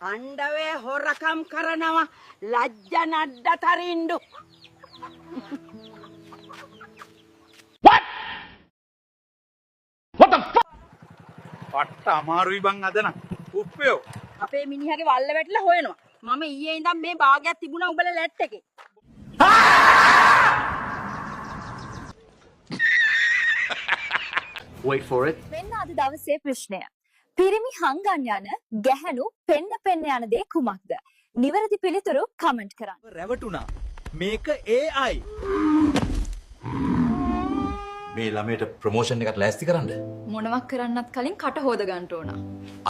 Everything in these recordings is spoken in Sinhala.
අණ්ඩවේ හොරකම් කරනවා ලැජ්ජ නඩ තරින්ඩු. What the fuck? පට්ට අමාරුයි බං අද නම්. උප්පයෝ. අපේ මිනිහගේ වල්ල වැටිලා හොයනවා. මම ඊයේ ඉඳන් මේ භාගයක් තිබුණා උඹලා ලැට් එකේ. Wait for it. මෙන්න අද දවසේ ප්‍රශ්නය. පිරිමි හංගන් යන ගැහැණු පෙන්න යන දේ කුමක්ද? නිවැරදි පිළිතුරු කමෙන්ට් කරන්න. රැවටුණා. මේක AI. මේ ළමයට ප්‍රොමෝෂන් එකක් ලෑස්ති කරන්න. මොනවක් කරන්නත් කලින් කට හොද ගන්න ඕන.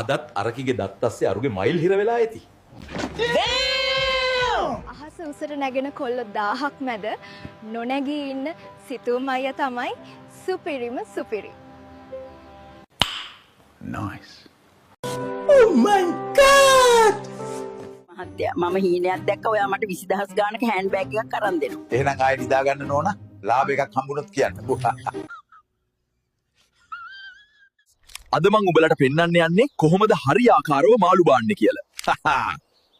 අදත් අරකිගේ දත් අස්සේ අරුගේ මයිල් හිර වෙලා ඇති. අහස උසට නැගෙන කොල්ල 1000ක් මැද නොනැගී ඉන්න සිතුම් අයියා තමයි සුපිරිම සුපිරි. Nice. Oh my god! මහත්තයා මම හීනයක් දැක්ක ඔයා මට 20000 ගානක හෑන්ඩ් බෑග් එකක් අරන් දෙනවා. එහෙනම් ආයෙ නිදා ගන්න ඕන ලාභ එකක් හම්බුනොත් කියන්න. අද මං උඹලට පෙන්වන්න යන්නේ කොහොමද හරියාකාරව මාළු බාන්නේ කියලා.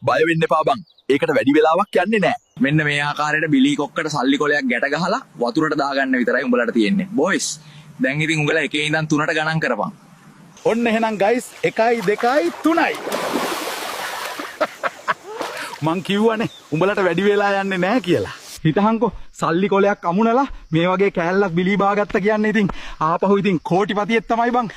බය වෙන්න එපා බං. ඒකට වැඩි වෙලාවක් යන්නේ නැහැ. මෙන්න මේ ආකාරයට බිලී කොක්කට සල්ලි කොලයක් ගැට ගහලා වතුරට දාගන්න විතරයි උඹලට තියෙන්නේ. බොයිස්. දැන් ඉතින් උඹලා එකේ ඉඳන් 3ට ගණන් කරපන්. ඔන්න එහෙනම් ගයිස් 1 2 3යි. මං කිව්වනේ උඹලට වැඩි වෙලා යන්නේ නැහැ කියලා. හිතහන්කෝ සල්ලි කොලයක් අමුණලා මේ වගේ කෑල්ලක් බිලී බාගත්ත කියන්නේ ඉතින් ආපහු ඉතින් කෝටිපතියෙක් තමයි බං.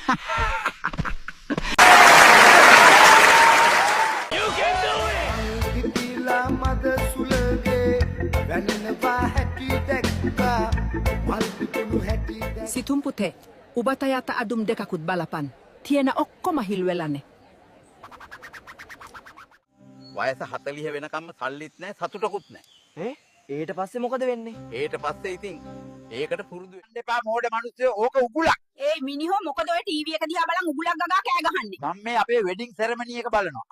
සිතුම් පුතේ උබට යට අදුම් දෙකකුත් බලපන්. තියෙන ඔක්කොම හිල් වෙලානේ. වයස 40 වෙනකම්ම සල්ලිත් නැහැ සතුටකුත් නැහැ. ඊට පස්සේ මොකද වෙන්නේ? ඊට පස්සේ ඉතින් ඒකට පුරුදු වෙන්න එපා මෝඩ මිනිස්සු. ඕක උගුලක්. ඒ මිනිහෝ මොකද ඔය ටීවී එක දිහා බලන් උගුලක් ගගා කෑ ගහන්නේ? මම මේ අපේ වෙඩින් සෙරමනි එක බලනවා.